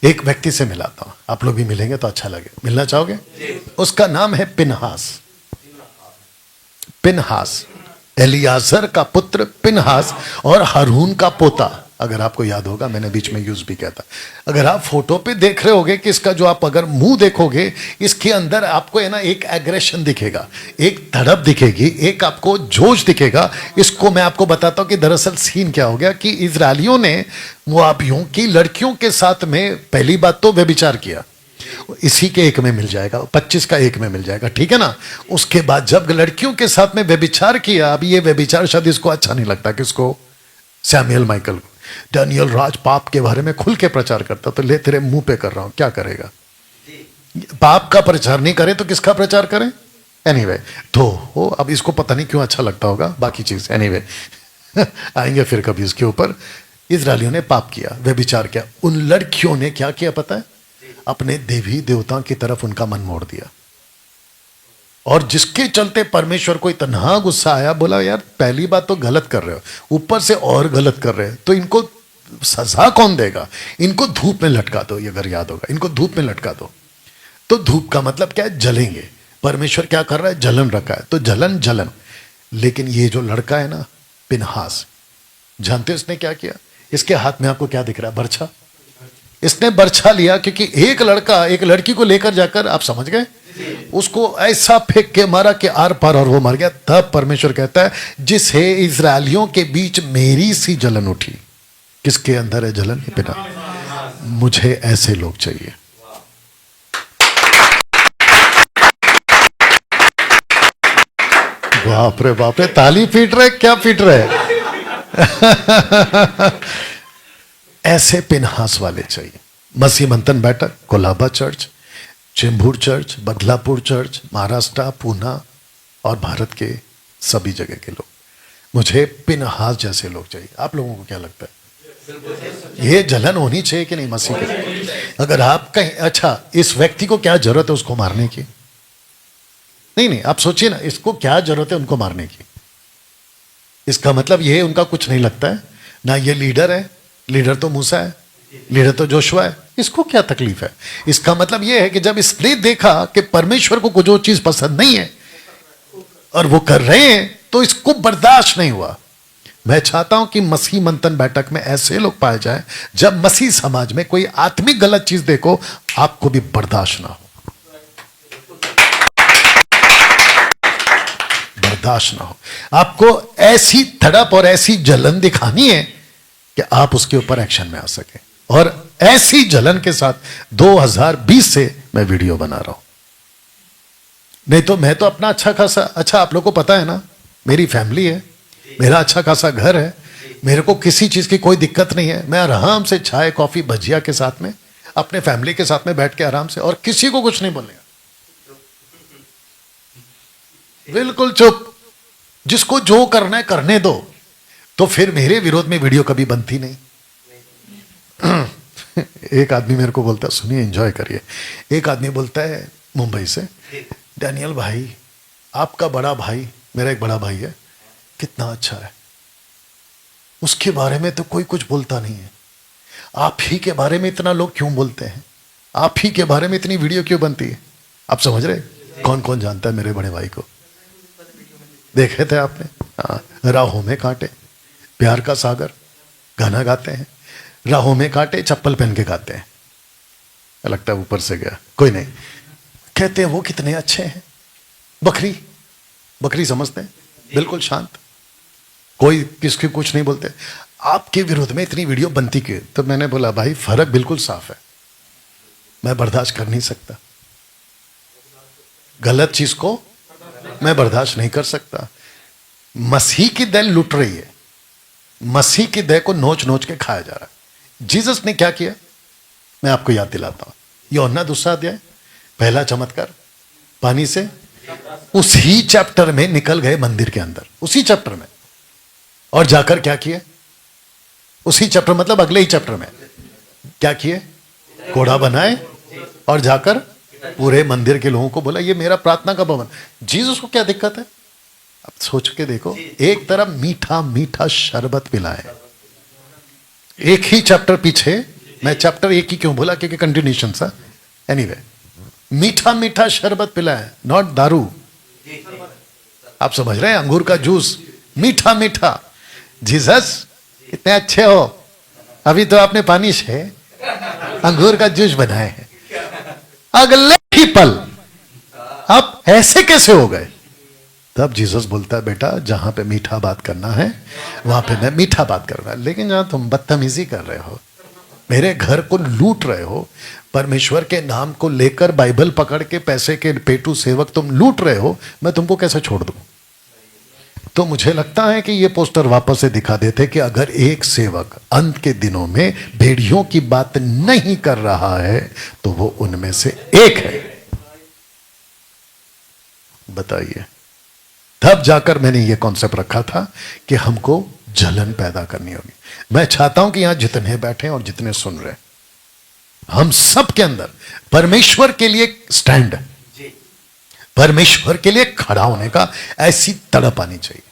एक व्यक्ति से मिलाता हूं, आप लोग भी मिलेंगे तो अच्छा लगे। मिलना चाहोगे? उसका नाम है पिनहास। पिनहास, एलियाजर का पुत्र पिनहास और हारून का पोता। अगर आपको याद होगा, मैंने बीच में यूज भी किया था। अगर आप फोटो पे देख रहे होगे कि इसका जो आप अगर मुंह देखोगे, इसके अंदर आपको है ना एक एग्रेशन दिखेगा, एक तड़प दिखेगी, एक आपको जोश दिखेगा। इसको मैं आपको बताता हूं कि दरअसल सीन क्या हो गया कि इजरायलियों ने मोआबियों की लड़कियों के साथ में पहली बात तो व्यभिचार किया। इसी के एक में मिल जाएगा, 25 का एक में मिल जाएगा, ठीक है ना। उसके बाद जब लड़कियों के साथ में व्यभिचार किया, अब ये व्यभिचार शायद इसको अच्छा नहीं लगता, किसको? सैमुएल माइकल को। डैनियल राज पाप के बारे में खुल के प्रचार करता, तो ले तेरे मुंह पे कर रहा हूं, क्या करेगा? पाप का प्रचार नहीं करे तो किसका प्रचार करें? एनीवे, तो अब इसको पता नहीं क्यों अच्छा लगता होगा बाकी चीज। एनीवे आएंगे फिर कभी इसके ऊपर। इजरायलियों ने पाप किया, व्यभिचार किया। उन लड़कियों ने क्या किया पता है? अपने देवी देवताओं की तरफ उनका मन मोड़ दिया, और जिसके चलते परमेश्वर को इतना गुस्सा आया, बोला यार पहली बात तो गलत कर रहे हो, ऊपर से और गलत कर रहे हो, तो इनको सजा कौन देगा? इनको धूप में लटका दो। ये अगर याद होगा, इनको धूप में लटका दो। तो धूप का मतलब क्या है? जलेंगे। परमेश्वर क्या कर रहा है? जलन रखा है, तो जलन जलन। लेकिन ये जो लड़का है ना पिनहास, जानते हो इसने क्या किया? इसके हाथ में आपको क्या दिख रहा है? बर्छा। इसने बर्छा लिया, क्योंकि एक लड़का एक लड़की को लेकर जाकर, आप समझ गए, उसको ऐसा फेंक के मारा कि आर पार, और वो मर गया। तब परमेश्वर कहता है जिसे इजरायलियों के बीच मेरी सी जलन उठी। किसके अंदर है जलन? पिना। मुझे ऐसे लोग चाहिए। बाप रे बाप रे, ताली पीट रहे, क्या पीट रहे? ऐसे पिनहास वाले चाहिए। मसीह मंथन बैठक, Colaba church, Chembur church, Badlapur church, Maharashtra, Poona और भारत के सभी जगह के लोग। मुझे पिनहास जैसे लोग चाहिए। आप लोगों को क्या लगता है? ये जलन होनी चाहिए कि नहीं मसीह के? अगर आप कहीं, अच्छा इस व्यक्ति को क्या जरूरत है उसको मारने की? नहीं, आप सोचिए ना, इसको क्या जरूरत है उनको मारने की? इसका मतलब ये उनका कुछ नहीं लगता है ना। ये लीडर है, लीडर तो मूसा है, लीडर तो जोशुआ है, इसको क्या तकलीफ है? इसका मतलब यह है कि जब इसने देखा कि परमेश्वर को जो चीज पसंद नहीं है और वो कर रहे हैं, तो इसको बर्दाश्त नहीं हुआ। मैं चाहता हूं कि मसीह मंथन बैठक में ऐसे लोग पाए जाएं, जब मसीह समाज में कोई आत्मिक गलत चीज देखो, आपको भी बर्दाश्त ना हो, बर्दाश्त ना हो। आपको ऐसी तड़प और ऐसी जलन दिखानी है कि आप उसके ऊपर एक्शन में आ सके। और ऐसी जलन के साथ 2020 से मैं वीडियो बना रहा हूं। नहीं तो मैं तो अपना अच्छा खासा, अच्छा आप लोगों को पता है ना, मेरी फैमिली है, मेरा अच्छा खासा घर है, मेरे को किसी चीज की कोई दिक्कत नहीं है। मैं आराम से चाय कॉफी भजिया के साथ में अपने फैमिली के साथ में बैठ के आराम से, और किसी को कुछ नहीं बोलेगा, बिल्कुल चुप। जिसको जो करना है करने दो। तो फिर मेरे विरोध में वीडियो कभी बनती नहीं। एक आदमी मेरे को बोलता है, सुनिए एंजॉय करिए। एक आदमी बोलता है मुंबई से, डैनियल भाई आपका बड़ा भाई, मेरा एक बड़ा भाई है, कितना अच्छा है, उसके बारे में तो कोई कुछ बोलता नहीं है। आप ही के बारे में इतना लोग क्यों बोलते हैं? आप ही के बारे में इतनी वीडियो क्यों बनती है? आप समझ रहे? कौन कौन जानता है मेरे बड़े भाई को? देखे थे आपने? हाँ, राहों में कांटे, प्यार का सागर गाना गाते हैं। राहों में कांटे, चप्पल पहन के गाते हैं। लगता है ऊपर से गया, कोई नहीं। कहते हैं वो कितने अच्छे हैं। बकरी, बकरी समझते हैं, बिल्कुल शांत, कोई किसकी कुछ नहीं बोलते। आपके विरोध में इतनी वीडियो बनती क्यों? तो मैंने बोला भाई फर्क बिल्कुल साफ है, मैं बर्दाश्त कर नहीं सकता, गलत चीज को मैं बर्दाश्त नहीं कर सकता। मसीह की देह लुट रही है, मसीह की देह को नोच नोच के खाया जा रहा है। जीसस ने क्या किया, मैं आपको याद दिलाता हूं। यूहन्ना 2 अध्याय, पहला चमत्कार, पानी से, उसी चैप्टर में निकल गए मंदिर के अंदर, उसी चैप्टर में, और जाकर क्या किए? उसी चैप्टर मतलब अगले ही चैप्टर में क्या किए? घोड़ा बनाए और जाकर पूरे मंदिर के लोगों को बोला ये मेरा प्रार्थना का भवन। जीसस को क्या दिक्कत है? अब सोच के देखो, एक तरफ मीठा मीठा शरबत पिलाए, एक ही चैप्टर पीछे मैं चैप्टर 1 ही क्यों बोला, क्योंकि कंटिन्यूशन सा। एनीवे, मीठा मीठा शरबत पिलाए, नॉट दारू। आप समझ रहे हैं, अंगूर का जूस मीठा मीठा। जीसस कितने अच्छे हो, अभी तो आपने पानी से अंगूर का जूस बनाए हैं, अगले ही पल आप ऐसे कैसे हो गए? तब जीसस बोलता है, बेटा जहां पे मीठा बात करना है वहां पे मैं मीठा बात कर रहा हूं, लेकिन जहां तुम बदतमीजी कर रहे हो, मेरे घर को लूट रहे हो, परमेश्वर के नाम को लेकर बाइबल पकड़ के पैसे के पेटू सेवक तुम लूट रहे हो, मैं तुमको कैसे छोड़ दूं? तो मुझे लगता है कि ये पोस्टर वापस से दिखा देते कि अगर एक सेवक अंत के दिनों में भेड़ियों की बात नहीं कर रहा है तो वो उनमें से एक है। बताइए, तब जाकर मैंने ये कॉन्सेप्ट रखा था कि हमको जलन पैदा करनी होगी। मैं चाहता हूं कि यहां जितने बैठे और जितने सुन रहे, हम सब के अंदर परमेश्वर के लिए स्टैंड, परमेश्वर के लिए खड़ा होने का ऐसी तड़प आनी चाहिए।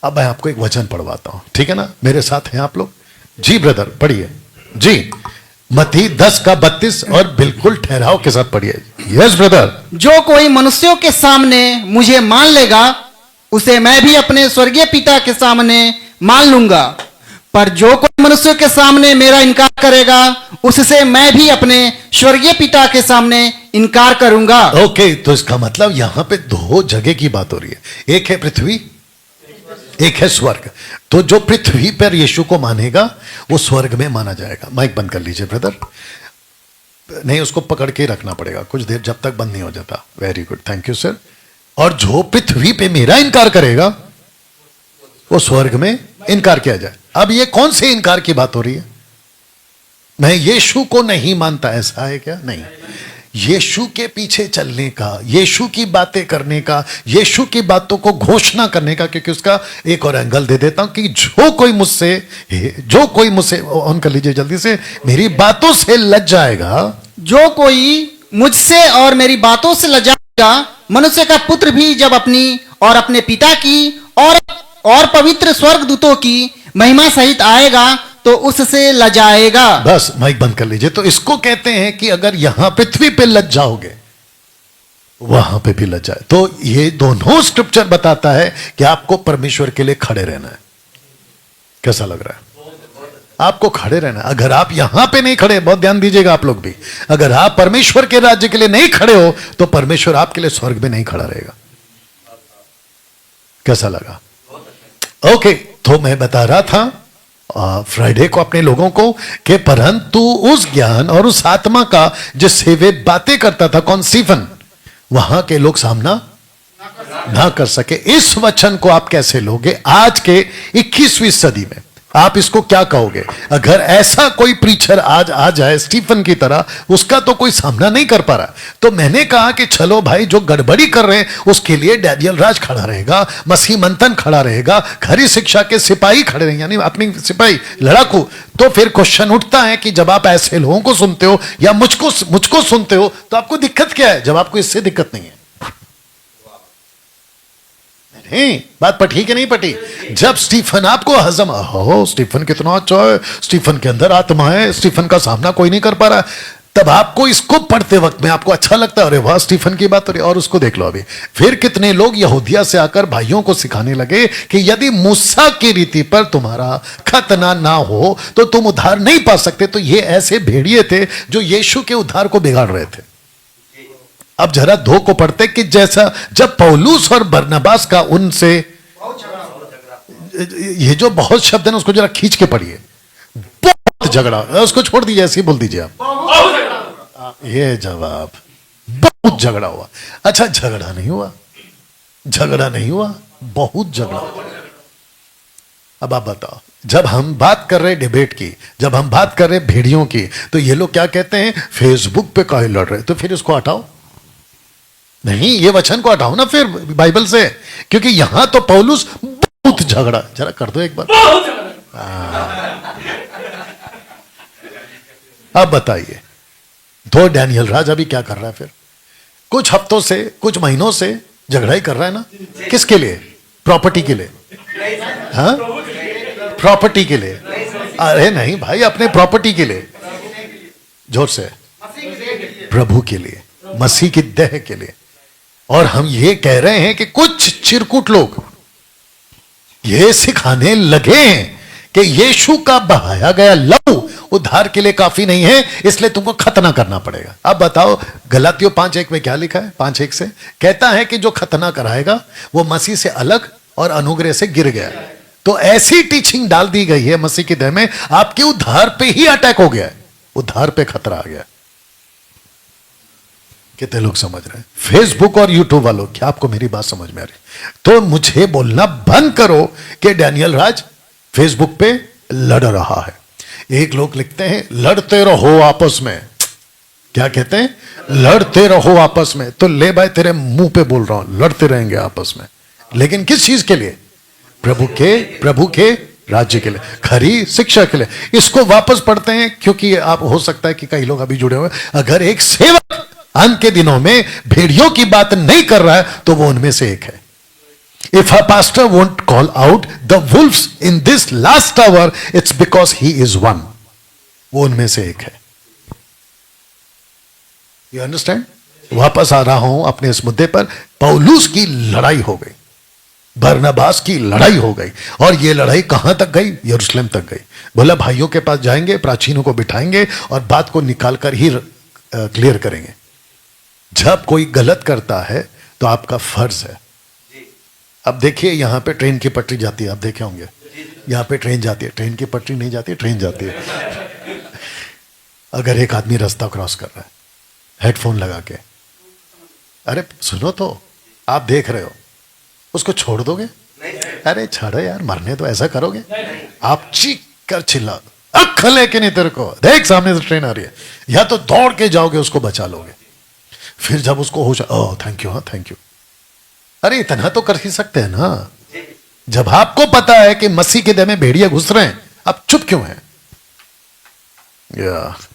अब मैं आपको एक वचन पढ़वाता हूं, ठीक है ना? मेरे साथ हैं आप लोग? जी ब्रदर, पढ़िए जी। मत्ती 10:32 और बिल्कुल ठहराव के साथ पढ़िए। Yes brother. जो कोई मनुष्यों के सामने मुझे मान लेगा, उसे मैं भी अपने स्वर्गीय पिता के सामने मान लूंगा, पर जो कोई मनुष्यों के सामने मेरा इनकार करेगा, उससे मैं भी अपने स्वर्गीय पिता के सामने इनकार करूंगा। ओके, तो इसका मतलब यहां पे दो जगह की बात हो रही है, एक है पृथ्वी, एक है स्वर्ग। तो जो पृथ्वी पर यीशु को मानेगा वो स्वर्ग में माना जाएगा। माइक बंद कर लीजिए ब्रदर, नहीं उसको पकड़ के रखना पड़ेगा कुछ देर जब तक बंद नहीं हो जाता। Very good, thank you sir. और जो पृथ्वी पे मेरा इनकार करेगा वो स्वर्ग में इनकार किया जाए। अब ये कौन से इनकार की बात हो रही है? मैं यीशु को नहीं मानता, ऐसा है क्या? नहीं, यीशु के पीछे चलने का, यीशु की बातें करने का, यीशु की बातों को घोषणा करने का। क्योंकि उसका एक और एंगल दे देता हूं कि जो कोई मुझसे ऑन कर लीजिए जल्दी से, मेरी बातों से लज जाएगा, जो कोई मुझसे और मेरी बातों से लजाएगा, मनुष्य का पुत्र भी जब अपनी और अपने पिता की और पवित्र स्वर्गदूतों की महिमा सहित आएगा तो उससे लजाएगा। बस माइक बंद कर लीजिए। तो इसको कहते हैं कि अगर यहां पृथ्वी पे लज जाओगे वहां पे भी लज जाए। तो ये दोनों स्क्रिप्चर बताता है कि आपको परमेश्वर के लिए खड़े रहना है। कैसा लग रहा है? आपको खड़े रहना है। अगर आप यहां पे नहीं खड़े, बहुत ध्यान दीजिएगा आप लोग भी, अगर आप परमेश्वर के राज्य के लिए नहीं खड़े हो तो परमेश्वर आपके लिए स्वर्ग में नहीं खड़ा रहेगा। कैसा लगा? ओके, तो मैं बता रहा था फ्राइडे को अपने लोगों को कि परंतु उस ज्ञान और उस आत्मा का जिससे वे बातें करता था, कौन? स्टीफन, वहां के लोग सामना ना कर सके। इस वचन को आप कैसे लोगे आज के 21वीं सदी में? आप इसको क्या कहोगे? अगर ऐसा कोई प्रीचर आज आ जाए स्टीफन की तरह, उसका तो कोई सामना नहीं कर पा रहा, तो मैंने कहा कि चलो भाई, जो गड़बड़ी कर रहे हैं उसके लिए डैनियल राज खड़ा रहेगा, मसीह मंथन खड़ा रहेगा, खरी शिक्षा के सिपाही खड़े रहेंगे, यानी अपनी सिपाही लड़ाकू। तो फिर क्वेश्चन उठता है कि जब आप ऐसे लोगों को सुनते हो या मुझको सुनते हो तो आपको दिक्कत क्या है? जब आपको इससे दिक्कत नहीं है। नहीं, बात पटी कि नहीं पटी? जब स्टीफन आपको हजम, हो स्टीफन कितना अच्छा है, स्टीफन के अंदर आत्मा है, स्टीफन का सामना कोई नहीं कर पा रहा, तब आपको इसको पढ़ते वक्त में आपको अच्छा लगता है, अरे वाह स्टीफन की बात हो रही। और उसको देख लो अभी, फिर कितने लोग यहूदिया से आकर भाइयों को सिखाने लगे कि यदि मूसा की रीति पर तुम्हारा खतना ना हो तो तुम उद्धार नहीं पा सकते। तो ये ऐसे भेड़िए थे जो यीशु के उद्धार को बिगाड़ रहे थे। अब जरा दो को पढ़ते कि जैसा जब पौलुस और बरनबास का उनसे, ये जो बहुत शब्द है ना उसको जरा खींच के पढ़िए। बहुत झगड़ा, उसको छोड़ दीजिए, ऐसे ही बोल दीजिए आप। ये जवाब, बहुत झगड़ा हुआ। अच्छा, झगड़ा नहीं हुआ, झगड़ा नहीं हुआ, बहुत झगड़ा हुआ। अब आप बताओ, जब हम बात कर रहे डिबेट की, जब हम बात कर रहे भेड़ियों की, तो ये लोग क्या कहते हैं? फेसबुक पे काहे लड़ रहे? तो फिर इसको हटाओ, नहीं ये वचन को हटाओ ना फिर बाइबल से, क्योंकि यहां तो पौलुस बहुत झगड़ा, जरा कर दो एक बार। अब बताइए, तो डैनियल राज अभी क्या कर रहा है? फिर कुछ हफ्तों से, कुछ महीनों से झगड़ा ही कर रहा है ना। किसके लिए? प्रॉपर्टी के लिए। हाँ, प्रॉपर्टी के लिए। अरे नहीं भाई, अपने प्रॉपर्टी के लिए, जोर से, प्रभु के लिए, मसीह की देह के लिए। और हम ये कह रहे हैं कि कुछ चिरकुट लोग ये सिखाने लगे हैं कि यीशु का बहाया गया लहू उद्धार के लिए काफी नहीं है, इसलिए तुमको खतना करना पड़ेगा। अब बताओ, गलातियों 5:1 में क्या लिखा है? 5:1 से कहता है कि जो खतना कराएगा वो मसीह से अलग और अनुग्रह से गिर गया। तो ऐसी टीचिंग डाल दी गई है मसीह की देह में, आपके उद्धार पे ही अटैक हो गया है, उद्धार पे खतरा आ गया। कितने लोग समझ रहे हैं? फेसबुक और यूट्यूब वालों, क्या आपको मेरी बात समझ में आ रही? तो मुझे बोलना बंद करो कि डैनियल राज फेसबुक पे लड़ रहा है। एक लोग लिखते हैं लड़ते रहो आपस में, क्या कहते हैं? लड़ते रहो आपस में। तो ले भाई, तेरे मुंह पे बोल रहा हूं, लड़ते रहेंगे आपस में, लेकिन किस चीज के लिए? प्रभु के राज्य के लिए, खरी शिक्षा के लिए। इसको वापस पढ़ते हैं, क्योंकि आप हो सकता है कि कई लोग अभी जुड़े हुए, अगर एक सेवक अंत के दिनों में भेड़ियों की बात नहीं कर रहा है तो वो उनमें से एक है। If a pastor won't call out the wolves in this last hour, it's because he is one. वो उनमें से एक है। You understand? वापस आ रहा हूं अपने इस मुद्दे पर। पौलुस की लड़ाई हो गई, बरनबास की लड़ाई हो गई, और ये लड़ाई कहां तक गई? यरूशलेम तक गई। बोला भाइयों के पास जाएंगे, प्राचीनों को बिठाएंगे और बात को निकाल कर ही क्लियर करेंगे। जब कोई गलत करता है तो आपका फर्ज है। अब देखिए, यहां पे ट्रेन की पटरी जाती है, आप देखे होंगे, यहां पे ट्रेन जाती है, ट्रेन की पटरी नहीं जाती है, ट्रेन जाती है। अगर एक आदमी रास्ता क्रॉस कर रहा है हेडफोन लगा के, अरे सुनो तो, आप देख रहे हो, उसको छोड़ दोगे? अरे छोड़ो यार, मरने तो ऐसा करोगे? आप चीख कर चिल्ला, अख लेके नहीं तेरे को, देख सामने से ट्रेन आ रही है, या तो दौड़ के जाओगे उसको बचा लोगे। फिर जब उसको होश, ओह थैंक यू, हाँ थैंक यू, अरे इतना तो कर ही सकते हैं ना। जब आपको पता है कि मसीह के देह में भेड़िया घुस रहे हैं, आप चुप क्यों हैं?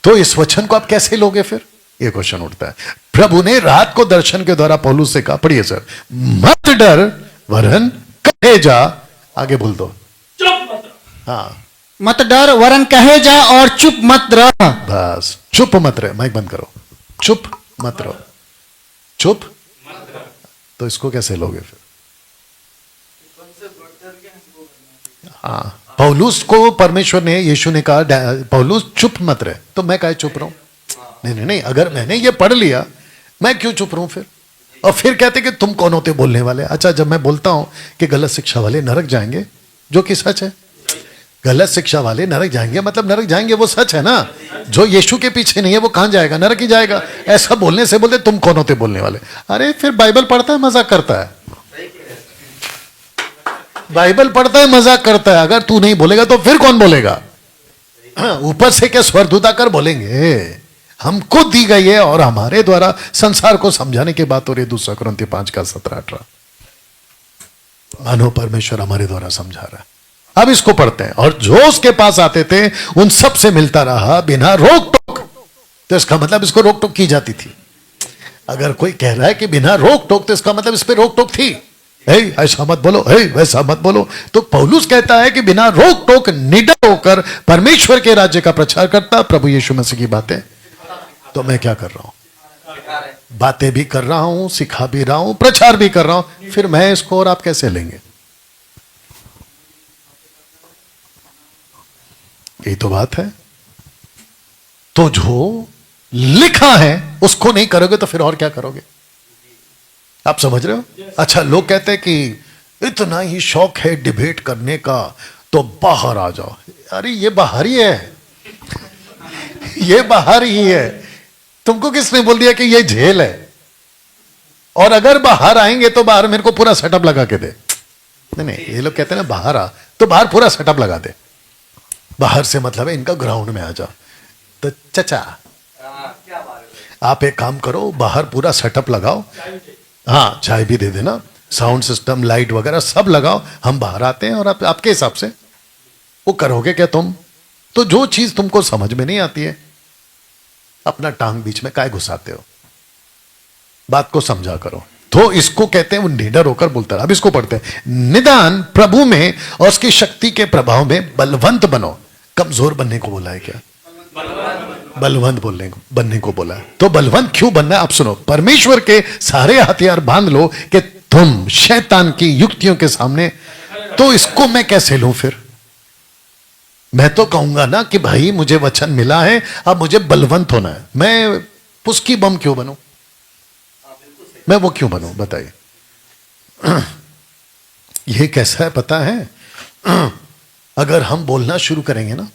तो इस वचन को आप कैसे लोगे? फिर ये क्वेश्चन उठता है। प्रभु ने रात को दर्शन के द्वारा पौलुस से कहा, पढ़िए सर, मत डर वरन कहे जा, आगे बोल दो, हाँ, मत डर वरन कहे जा और चुप मत रह। बस चुप मत रहे, माइक बंद करो, चुप मत रहो, चुप। तो इसको कैसे लोगे फिर? हाँ, पौलुस को परमेश्वर ने, यीशु ने कहा पौलुस चुप मत रहे, तो मैं काहे चुप रहूं? नहीं नहीं नहीं, अगर मैंने ये पढ़ लिया, मैं क्यों चुप रहूं फिर? और फिर कहते कि तुम कौन होते बोलने वाले? अच्छा, जब मैं बोलता हूं कि गलत शिक्षा वाले नरक जाएंगे, जो कि सच है, गलत शिक्षा वाले नरक जाएंगे, मतलब नरक जाएंगे, वो सच है ना। जो यीशु के पीछे नहीं है वो कहां जाएगा? नरक ही जाएगा। ऐसा बोलने से बोलते तुम कौन होते बोलने वाले? अरे फिर बाइबल पढ़ता है मजाक करता है, बाइबल पढ़ता है मजाक करता है। अगर तू नहीं बोलेगा तो फिर कौन बोलेगा? ऊपर से क्या स्वर्गदूत आकर बोलेंगे? हमको दी गई है और हमारे द्वारा संसार को समझाने की बात हो रही है। 2 कुरिन्थियों 5:17-18, मानो परमेश्वर हमारे द्वारा समझा रहा है। अब इसको पढ़ते हैं। और जो उसके पास आते थे उन सब से मिलता रहा बिना रोक टोक। तो इसका मतलब इसको रोक टोक की जाती थी। अगर कोई कह रहा है कि बिना रोक टोक, तो इसका मतलब इस पे रोक टोक थी। ऐसा मत बोलो, वैसा मत बोलो। तो पौलुस कहता है कि बिना रोक टोक निडर होकर परमेश्वर के राज्य का प्रचार करता, प्रभु यीशु मसीह की बातें। तो मैं क्या कर रहा हूं? बातें भी कर रहा हूं, सिखा भी रहा हूं, प्रचार भी कर रहा हूं। फिर मैं इसको और आप कैसे लेंगे? यही तो बात है। तो जो लिखा है उसको नहीं करोगे तो फिर और क्या करोगे? आप समझ रहे हो? अच्छा, लोग कहते हैं कि इतना ही शौक है डिबेट करने का तो बाहर आ जाओ। अरे ये बाहर ही है, ये बाहर ही है। तुमको किसने बोल दिया कि ये जेल है? और अगर बाहर आएंगे तो बाहर मेरे को पूरा सेटअप लगा के दे। नहीं नहीं, ये लोग कहते हैं ना बाहर आ, तो बाहर पूरा सेटअप लगा दे। बाहर से मतलब है इनका ग्राउंड में आ जाओ। तो चचा आप एक काम करो, बाहर पूरा सेटअप लगाओ, हाँ चाय भी दे देना, साउंड सिस्टम, लाइट वगैरह सब लगाओ, हम बाहर आते हैं और आपके हिसाब से वो करोगे क्या तुम? तो जो चीज तुमको समझ में नहीं आती है, अपना टांग बीच में काहे घुसाते हो? बात को समझा करो। तो इसको कहते हैं वो निडर होकर बोलता रहा। अब इसको पढ़ते हैं, निदान प्रभु में और उसकी शक्ति के प्रभाव में बलवंत बनो, कमजोर बनने को बोला है क्या? बलवंत बनने को बोला है। तो बलवंत क्यों बनना है? आप सुनो, परमेश्वर के सारे हथियार बांध लो कि तुम शैतान की युक्तियों के सामने, तो इसको मैं कैसे लूं फिर? मैं तो कहूंगा ना कि भाई मुझे वचन मिला है, अब मुझे बलवंत होना है। मैं पुस्की बम क्यों बनूं? मैं वो क्यों बनूं बताइए? ये कैसा है पता है? अगर हम बोलना शुरू करेंगे ना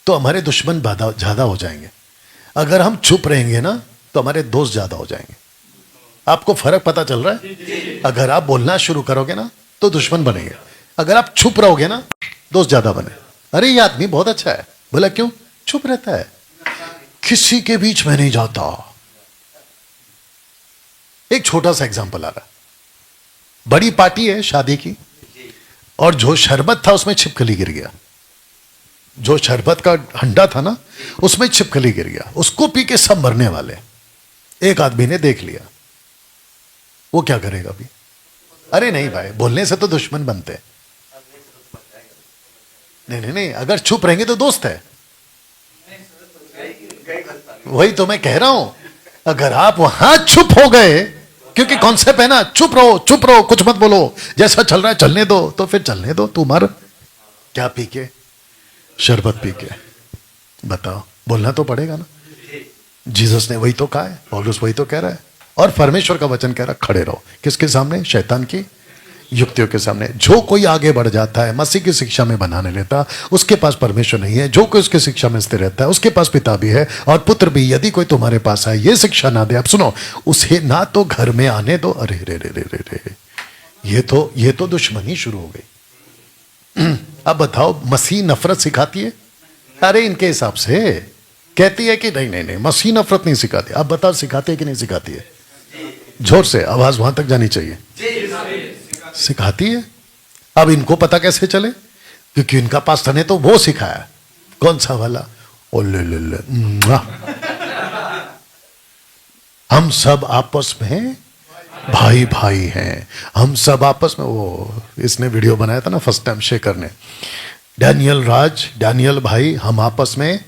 तो हमारे दुश्मन ज्यादा हो जाएंगे। अगर हम चुप रहेंगे ना तो हमारे दोस्त ज्यादा हो जाएंगे। आपको फर्क पता चल रहा है? अगर आप बोलना शुरू करोगे ना तो दुश्मन बनेंगे, अगर आप चुप रहोगे ना दोस्त ज्यादा बने। अरे ये आदमी बहुत अच्छा है, बोला क्यों? चुप रहता है, किसी के बीच में नहीं जाता। एक छोटा सा एग्जांपल आ रहा, बड़ी पार्टी है शादी की, और जो शरबत था उसमें छिपकली गिर गया। जो शरबत का हंडा था ना उसमें छिपकली गिर गया, उसको पी के सब मरने वाले। एक आदमी ने देख लिया, वो क्या करेगा अभी? अरे नहीं भाई, बोलने से तो दुश्मन बनते हैं। नहीं, अगर चुप रहेंगे तो दोस्त है। वही तो मैं कह रहा हूं, अगर आप वहां चुप हो गए, क्योंकि कॉन्सेप्ट है ना, चुप रहो, कुछ मत बोलो, जैसा चल रहा है चलने दो, तो फिर चलने दो। तू मर क्या पी के? शरबत पी के। बताओ, बोलना तो पड़ेगा ना। जीसस ने वही तो कहा है, पौलुस वही तो कह रहा है, और परमेश्वर का वचन कह रहा है खड़े रहो। किसके सामने? शैतान की युक्तियों के सामने। जो कोई आगे बढ़ जाता है, मसीह की शिक्षा में बनाने लेता, उसके पास परमेश्वर नहीं है। जो कोई उसकी शिक्षा में स्थिर रहता है, उसके पास पिता भी है और पुत्र भी। यदि कोई तुम्हारे पास आए, ये शिक्षा ना दे, आप सुनो, उसे ना तो घर में आने दो। अरे रे रे रे रे रे, ये तो दुश्मनी शुरू हो गई। अब बताओ, मसीह नफरत सिखाती है? अरे इनके हिसाब से कहती है कि नहीं, मसीह नफरत नहीं सिखाती। अब बताओ, सिखाती है कि नहीं सिखाती है? जोर से आवाज वहां तक जानी चाहिए। सिखाती है। अब इनको पता कैसे चले? क्योंकि इनका पास्टर ने तो वो सिखाया। कौन सा वाला? ओ ले हम सब आपस में भाई भाई हैं, हम सब आपस में। वो इसने वीडियो बनाया था ना फर्स्ट टाइम, शेखर ने, डैनियल भाई, हम आपस में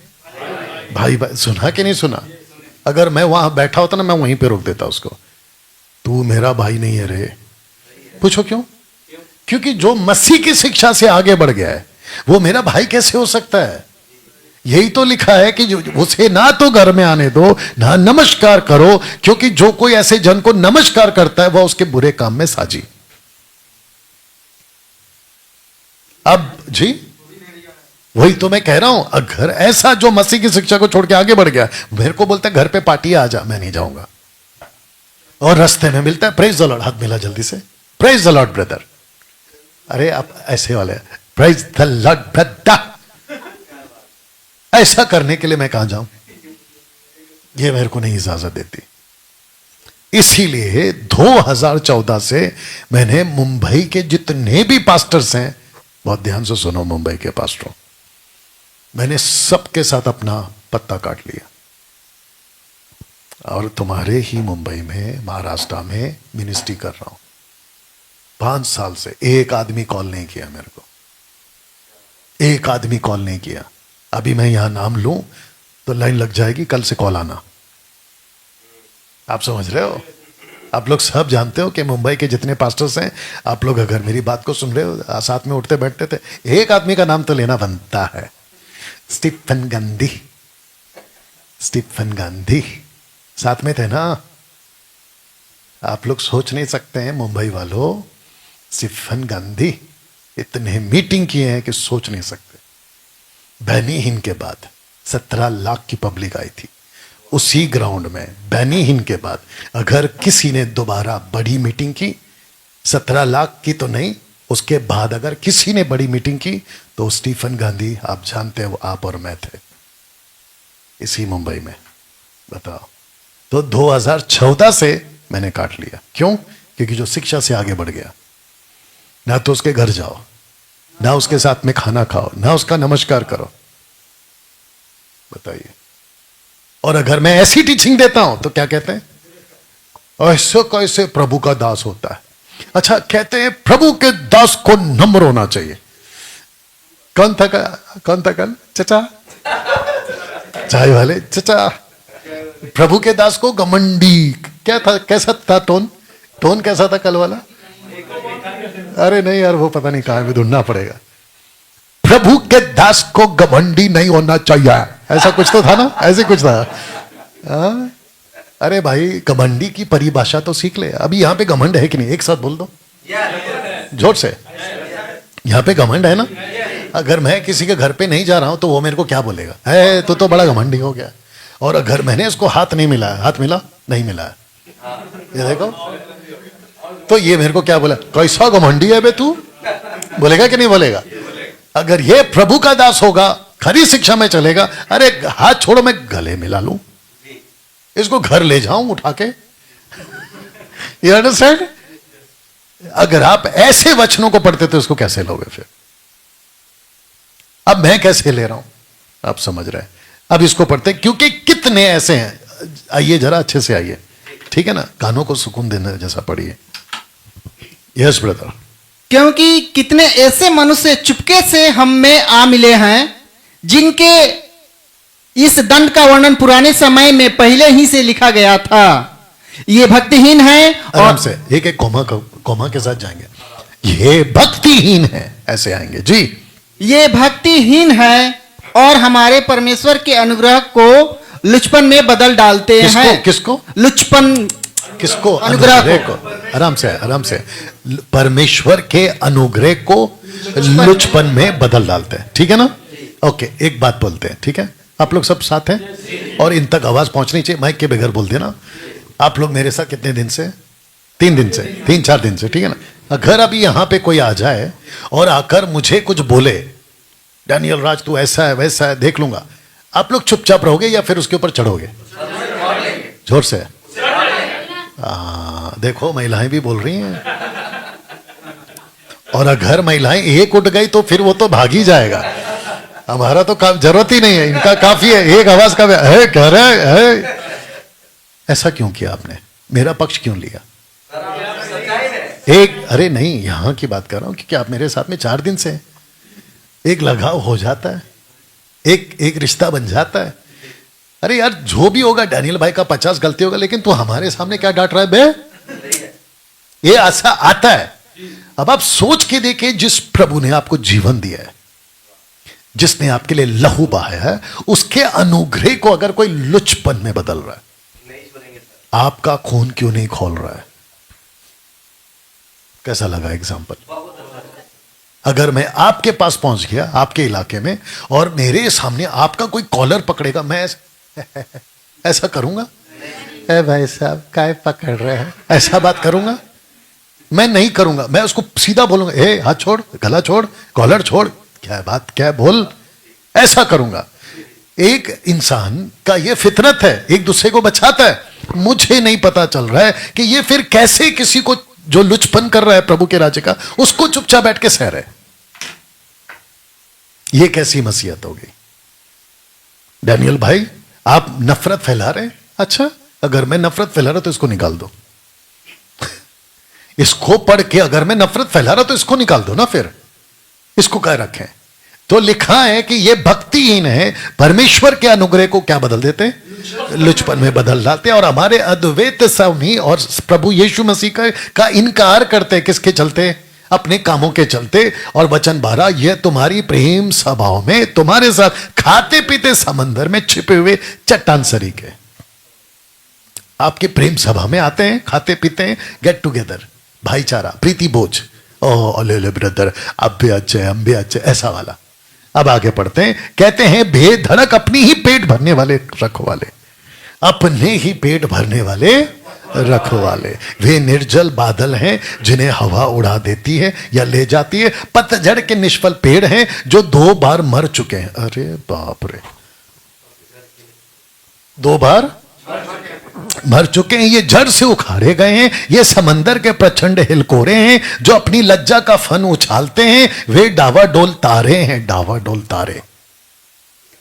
भाई भाई। सुना कि नहीं सुना? अगर मैं वहां बैठा होता ना, मैं वहीं पे रोक देता उसको। तू मेरा भाई नहीं है रे। पूछो क्यों? क्योंकि जो मसीह की शिक्षा से आगे बढ़ गया है वो मेरा भाई कैसे हो सकता है? यही तो लिखा है कि उसे ना तो घर में आने दो, ना नमस्कार करो, क्योंकि जो कोई ऐसे जन को नमस्कार करता है वह उसके बुरे काम में साझी। अब जी वही तो मैं कह रहा हूं, अगर ऐसा जो मसीह की शिक्षा को छोड़ के आगे बढ़ गया, मेरे को बोलता है घर पे पार्टी आ जा, मैं नहीं जाऊंगा। और रास्ते में मिलता है, प्रेज द लॉर्ड, हाथ मिला जल्दी से, प्रेज द लॉर्ड ब्रदर। अरे आप ऐसे वाले, प्रेज द लॉर्ड ब्रदर, ऐसा करने के लिए मैं कहां जाऊं? ये मेरे को नहीं इजाजत देती। इसीलिए 2014 से मैंने मुंबई के जितने भी पास्टर्स हैं, बहुत ध्यान से सुनो मुंबई के पास्टरों, मैंने सबके साथ अपना पत्ता काट लिया। और तुम्हारे ही मुंबई में, महाराष्ट्र में मिनिस्ट्री कर रहा हूं 5 साल से। एक आदमी कॉल नहीं किया मेरे को, एक आदमी कॉल नहीं किया। अभी मैं यहां नाम लूं तो लाइन लग जाएगी, कल से कॉल आना। आप समझ रहे हो? आप लोग सब जानते हो कि मुंबई के जितने पास्टर्स हैं, आप लोग अगर मेरी बात को सुन रहे हो, साथ में उठते बैठते थे, एक आदमी का नाम तो लेना बनता है, स्टीफन गांधी साथ में थे ना। आप लोग सोच नहीं सकते हैं मुंबई वालों, स्टीफन गांधी इतने मीटिंग किए हैं कि सोच नहीं सकते। बैनी हिन के बाद 17 लाख की पब्लिक आई थी उसी ग्राउंड में। बैनी हिन के बाद अगर किसी ने दोबारा बड़ी मीटिंग की, 17 लाख की तो नहीं, उसके बाद अगर किसी ने बड़ी मीटिंग की तो स्टीफन गांधी, आप जानते हैं वो आप और मैं थे इसी मुंबई में। बताओ, तो 2014 से मैंने काट लिया। क्यों? क्योंकि जो शिक्षा से आगे बढ़ गया, ना तो उसके घर जाओ, ना उसके साथ में खाना खाओ, ना उसका नमस्कार करो। बताइए। और अगर मैं ऐसी टीचिंग देता हूं तो क्या कहते हैं? ऐसे कैसे प्रभु का दास होता है? अच्छा, कहते हैं प्रभु के दास को नम्र होना चाहिए। कौन था कल? चचा, चाय वाले चचा। प्रभु के दास को घमंडी क्या था, कैसा था टोन कैसा था कल वाला? अरे नहीं यार, वो पता नहीं कहां भी ढूंढना पड़ेगा। प्रभु के दास को घमंडी नहीं होना चाहिए, ऐसा कुछ तो था ना, ऐसे कुछ था। हाँ? अरे भाई, घमंडी की परिभाषा तो सीख ले। अभी यहां पे घमंड है कि नहीं? एक साथ बोल दो जोर से। यहां पे घमंड है ना? अगर मैं किसी के घर पे नहीं जा रहा हूं तो वो मेरे को क्या बोलेगा? है तो बड़ा घमंडी हो गया। और अगर मैंने उसको हाथ नहीं मिलाया, हाथ मिला नहीं मिलाया, ये देखो, तो ये मेरे को क्या बोला? कैसा घमंडी है बे तू, बोलेगा कि नहीं बोलेगा? अगर ये प्रभु का दास होगा, खरी शिक्षा में चलेगा, अरे हाथ छोड़ो, मैं गले मिला लूं, इसको घर ले जाऊं उठा के। You understand? अगर आप ऐसे वचनों को पढ़ते तो इसको कैसे लोगे फिर? अब मैं कैसे ले रहा हूं, आप समझ रहे हैं? अब इसको पढ़ते क्योंकि कितने ऐसे हैं। आइए जरा अच्छे से आइए, ठीक है ना? कानों को सुकून देने जैसा पढ़िए। Yes brother. क्योंकि कितने ऐसे मनुष्य चुपके से हम में आ मिले हैं, जिनके इस दंड का वर्णन पुराने समय में पहले ही से लिखा गया था। ये भक्तिहीन है। आराम से एक एक कोमा के साथ जाएंगे। ये भक्तिहीन है, ऐसे आएंगे जी। ये भक्तिहीन है और हमारे परमेश्वर के अनुग्रह को लुचपन में बदल डालते हैं। किसको? लुचपन। किसको? अनुग्रह को। आराम से। परमेश्वर के अनुग्रह को लुचपन में बदल डालते हैं, ठीक है ना? ओके, एक बात बोलते हैं, ठीक है? आप लोग सब साथ हैं और इन तक आवाज पहुंचनी चाहिए, माइक के बगैर बोल देना। आप लोग मेरे साथ कितने दिन से? 3-4 दिन से, ठीक है ना? अगर अभी यहां पे कोई आ जाए और आकर मुझे कुछ बोले, डैनियल राज तू ऐसा है वैसा है, देख लूंगा, आप लोग चुपचाप रहोगे या फिर उसके ऊपर चढ़ोगे? जोर से। देखो महिलाएं भी बोल रही हैं। और अगर महिलाएं एक उठ गई तो फिर वो तो भाग ही जाएगा। हमारा तो जरूरत ही नहीं है, इनका काफी है। एक आवाज का है, कह रहे है। ऐसा क्यों किया आपने? मेरा पक्ष क्यों लिया? एक, अरे नहीं, यहां की बात कर रहा हूं क्योंकि आप मेरे साथ में 4 दिन से हैं। एक लगाव हो जाता है, एक रिश्ता बन जाता है। अरे यार, जो भी होगा, डैनियल भाई का 50 गलती होगा, लेकिन तू हमारे सामने क्या डांट रहा है बे? ये ऐसा आता है। अब आप सोच के देखिए, जिस प्रभु ने आपको जीवन दिया है, जिसने आपके लिए लहू बहाया है, उसके अनुग्रह को अगर कोई लुचपन में बदल रहा है, आपका खून क्यों नहीं खोल रहा है? कैसा लगा एग्जाम्पल? अगर मैं आपके पास पहुंच गया, आपके इलाके में, और मेरे सामने आपका कोई कॉलर पकड़ेगा, मैं ऐसा करूंगा? ए भाई साहब काय पकड़ रहे हैं, ऐसा बात करूंगा? मैं नहीं करूंगा। मैं उसको सीधा बोलूंगा, ए हाथ छोड़, गला छोड़, कॉलर छोड़, क्या बात, क्या बोल, ऐसा करूंगा। एक इंसान का ये फितरत है, एक दूसरे को बचाता है। मुझे नहीं पता चल रहा है कि ये फिर कैसे किसी को जो लुचपन कर रहा है प्रभु के राज्य का, उसको चुपचाप बैठ के सह रहे। ये कैसी मसीहत होगी? डैनियल भाई, आप नफरत फैला रहे हैं। अच्छा, अगर मैं नफरत फैला रहा तो इसको निकाल दो। इसको पढ़ के अगर मैं नफरत फैला रहा तो इसको निकाल दो ना, फिर इसको क्या रखें? तो लिखा है कि ये भक्तिहीन है, परमेश्वर के अनुग्रह को क्या बदल देते हैं? लुचपन में बदल डालते हैं। और हमारे अद्वैत स्वामी और प्रभु यीशु मसीह का इनकार करते हैं। किसके चलते? अपने कामों के चलते। और वचन 12, यह तुम्हारी प्रेम सभाओं में तुम्हारे साथ खाते पीते समंदर में छिपे हुए चट्टान सरीखे। आपके प्रेम सभा में आते हैं, खाते पीते हैं, गेट टुगेदर, भाईचारा, प्रीति बोझ, ओ ले ब्रदर, अब भी अच्छे, हम भी अच्छे, ऐसा वाला। अब आगे पढ़ते हैं, कहते हैं बेधड़क अपनी ही पेट भरने वाले रखवाले, अपने ही पेट भरने वाले रखवाले। वे निर्जल बादल हैं जिन्हें हवा उड़ा देती है या ले जाती है, पतझड़ के निष्फल पेड़ हैं जो 2 बार मर चुके हैं। अरे बाप रे, 2 बार मर चुके हैं। ये जड़ से उखाड़े गए हैं। ये समंदर के प्रचंड हिलकोरे हैं जो अपनी लज्जा का फन उछालते हैं। वे डावाडोल तारे हैं, डावाडोल तारे।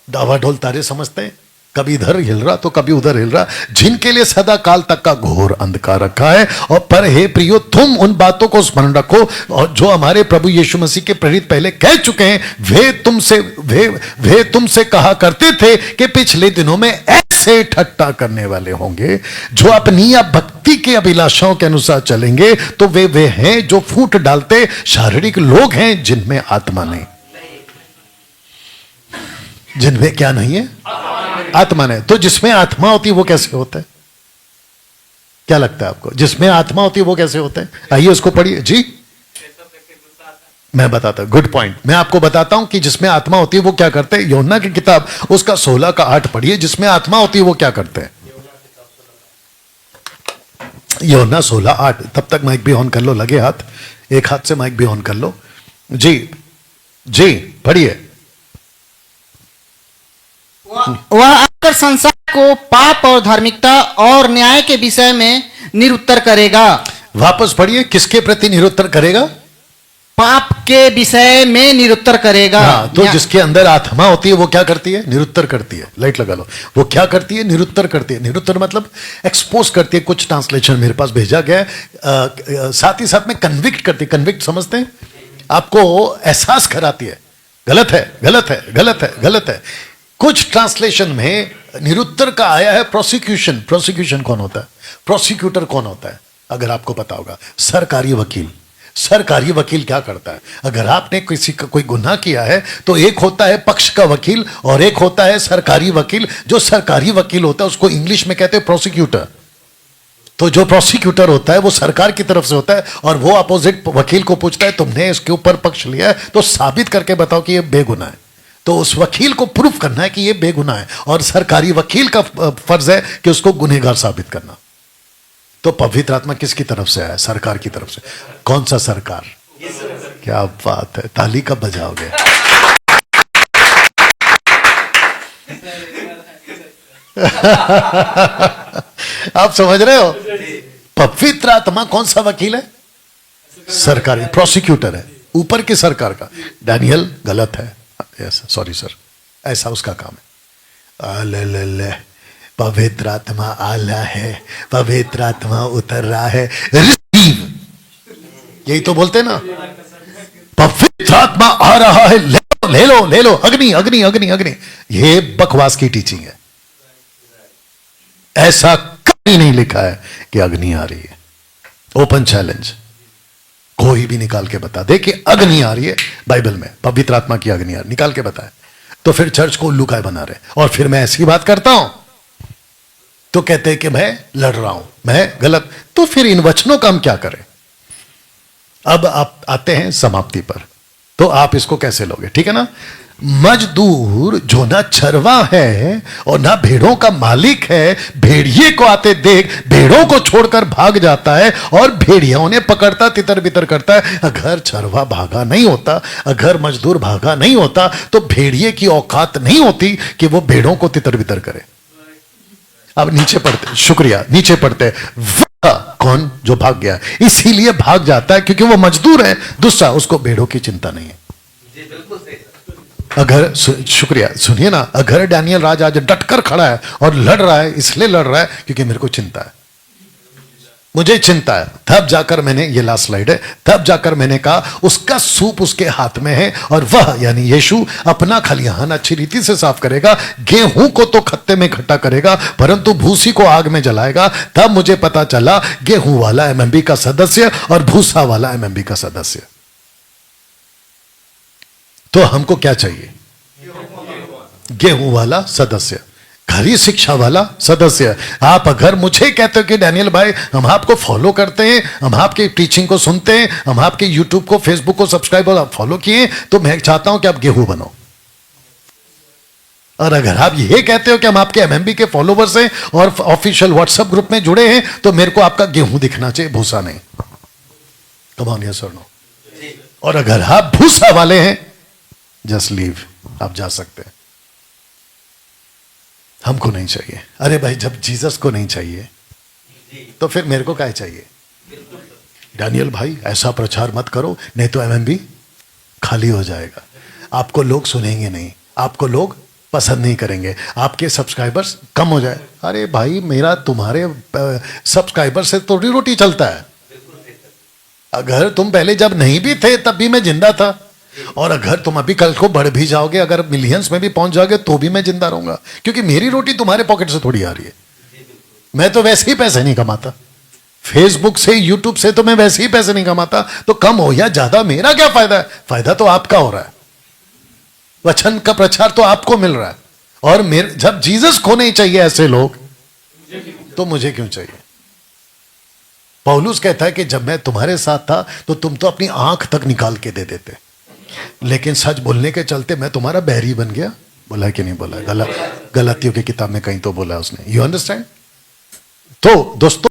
डावाडोल तारे समझते हैं? कभी इधर हिल रहा तो कभी उधर हिल रहा, जिनके लिए सदा काल तक का घोर अंधकार रखा है। और पर हे प्रियो, तुम उन बातों को स्मरण रखो और जो हमारे प्रभु यीशु मसीह के प्रेरित पहले कह चुके हैं। वे तुमसे कहा करते थे कि पिछले दिनों में ऐसे ठट्टा करने वाले होंगे जो अपनी या भक्ति के अभिलाषाओं के अनुसार चलेंगे। तो वे हैं जो फूट डालते शारीरिक लोग हैं, जिनमें आत्मा नहीं। जिनमें क्या नहीं है? आत्मा नहीं। तो जिसमें आत्मा होती है वो कैसे होता है? क्या लगता है आपको? जिसमें आत्मा होती है वो कैसे होता है? आइए उसको पढ़िए जी। मैं बताता हूं, गुड पॉइंट। मैं आपको बताता हूं कि जिसमें आत्मा होती है वो क्या करते हैं। यूहन्ना की किताब उसका 16 का 8 पढ़िए। जिसमें आत्मा होती है वो क्या करते हैं? यूहन्ना 16:8। तब तक माइक भी ऑन कर लो, लगे हाथ, एक हाथ से माइक भी ऑन कर लो जी। जी पढ़िए। वह आकर संसार को पाप और धार्मिकता और न्याय के विषय में निरुत्तर करेगा। वापस पढ़िए, किसके प्रति निरुत्तर करेगा? पाप के विषय में निरुत्तर करेगा। हाँ, तो जिसके अंदर आत्मा होती है वो क्या करती है? निरुत्तर करती है। लाइट लगा लो। वो क्या करती है? निरुत्तर करती है। निरुत्तर मतलब एक्सपोज करती है। कुछ ट्रांसलेशन मेरे पास भेजा गया है। साथ ही साथ में कन्विक्ट करती है। कन्विक्ट समझते हैं? आपको एहसास कराती है गलत है, गलत है, गलत है, गलत है। कुछ ट्रांसलेशन में निरुत्तर का आया है प्रोसिक्यूशन। प्रोसिक्यूशन कौन होता है? प्रोसिक्यूटर कौन होता है? अगर आपको पता होगा, सरकारी वकील। सरकारी वकील क्या करता है? अगर आपने किसी का कोई गुनाह किया है तो एक होता है पक्ष का वकील और एक होता है सरकारी वकील। जो सरकारी वकील होता है उसको इंग्लिश में कहते हैं प्रोसिक्यूटर। तो जो प्रोसिक्यूटर होता है वो सरकार की तरफ से होता है और वो अपोजिट वकील को पूछता है तुमने इसके ऊपर पक्ष लिया है तो साबित करके बताओ कि ये बेगुनाह है। तो उस वकील को प्रूफ करना है कि ये बेगुनाह है और सरकारी वकील का फर्ज है कि उसको गुनहगार साबित करना। तो पवित्र आत्मा किसकी तरफ से आया? सरकार की तरफ से। कौन सा सरकार? क्या बात है, ताली कब बजाओगे? आप समझ रहे हो? पवित्र आत्मा कौन सा वकील है? सरकारी प्रोसिक्यूटर है, ऊपर की सरकार का। डैनियल गलत है, यस सॉरी सर, ऐसा उसका काम है। ले पवित्र आत्मा आला है, पवित्र आत्मा उतर रहा है, रिसीव, यही तो बोलते ना। पवित्र आत्मा आ रहा है, ले लो ले लो ले लो, अग्नि अग्नि अग्नि अग्नि। ये बकवास की टीचिंग है। ऐसा कभी नहीं लिखा है कि अग्नि आ रही है। ओपन चैलेंज, कोई भी निकाल के बता दे कि अग्नि आ रही है बाइबल में, पवित्र आत्मा की अग्नि आ रही, निकाल के बताए। तो फिर चर्च को उल्लू काय बना रहे। और फिर मैं ऐसी बात करता हूं तो कहते हैं कि मैं लड़ रहा हूं, मैं गलत। तो फिर इन वचनों का हम क्या करें? अब आप आते हैं समाप्ति पर, तो आप इसको कैसे लोगे? ठीक है ना। मजदूर जो ना चरवा है और ना भेड़ों का मालिक है, भेड़िए को आते देख भेड़ों को छोड़कर भाग जाता है और भेड़ियों ने पकड़ता तितर बितर करता है। अगर चरवा भागा नहीं होता, अगर मजदूर भागा नहीं होता तो भेड़िए की औकात नहीं होती कि वो भेड़ों को तितर बितर करे। अब नीचे पढ़ते, शुक्रिया, नीचे पढ़ते। वह कौन जो भाग गया, इसीलिए भाग जाता है क्योंकि वो मजदूर है। दूसरा, उसको भेड़ों की चिंता नहीं है। अगर शुक्रिया, सुनिए ना, अगर डैनियल राज आज डटकर खड़ा है और लड़ रहा है, इसलिए लड़ रहा है क्योंकि मेरे को चिंता है, मुझे चिंता है। तब जाकर मैंने, ये लास्ट स्लाइड है, तब जाकर मैंने कहा उसका सूप उसके हाथ में है और वह यानी यीशु अपना खलिहान अच्छी रीति से साफ करेगा। गेहूं को तो खत्ते में इकट्ठा करेगा परंतु भूसी को आग में जलाएगा। तब मुझे पता चला गेहूं वाला एमएमबी का सदस्य और भूसा वाला एमएमबी का सदस्य। तो हमको क्या चाहिए? गेहूं वाला सदस्य, खरी शिक्षा वाला सदस्य। आप अगर मुझे कहते हो कि डैनियल भाई हम आपको फॉलो करते हैं, हम आपकी टीचिंग को सुनते हैं, हम आपके यूट्यूब को, फेसबुक को सब्सक्राइब और आप फॉलो किए, तो मैं चाहता हूं कि आप गेहूं बनो। और अगर आप ये कहते हो कि हम आपके एमएमबी के फॉलोवर्स हैं और ऑफिशियल व्हाट्सएप ग्रुप में जुड़े हैं, तो मेरे को आपका गेहूं दिखना चाहिए, भूसा नहीं। कम ऑन यस और नो। और अगर आप भूसा वाले हैं, जस्ट लीव, आप जा सकते हैं। हमको नहीं चाहिए। अरे भाई, जब जीसस को नहीं चाहिए तो फिर मेरे को क्या चाहिए? डैनियल भाई ऐसा प्रचार मत करो, नहीं तो एमएमबी खाली हो जाएगा। आपको लोग सुनेंगे नहीं, आपको लोग पसंद नहीं करेंगे, आपके सब्सक्राइबर्स कम हो जाए। अरे भाई, मेरा तुम्हारे सब्सक्राइबर से थोड़ी रोटी चलता है। अगर तुम पहले जब नहीं भी थे तब भी मैं जिंदा था, और अगर तुम अभी कल को बढ़ भी जाओगे, अगर मिलियंस में भी पहुंच जाओगे तो भी मैं जिंदा रहूंगा, क्योंकि मेरी रोटी तुम्हारे पॉकेट से थोड़ी आ रही है। मैं तो वैसे ही पैसे नहीं कमाता, फेसबुक से यूट्यूब से तो मैं वैसे ही पैसे नहीं कमाता, तो कम हो या ज्यादा मेरा क्या फायदा है? फायदा तो आपका हो रहा है, वचन का प्रचार तो आपको मिल रहा है। और मेरे जब जीसस को नहीं चाहिए ऐसे लोग, तो मुझे क्यों चाहिए? पौलुस कहता है कि जब मैं तुम्हारे साथ था तो तुम तो अपनी आंख तक निकाल के दे देते, लेकिन सच बोलने के चलते मैं तुम्हारा बैरी बन गया। बोला है कि नहीं बोला? गलतियों की किताब में कहीं तो बोला उसने। You understand? तो दोस्तों,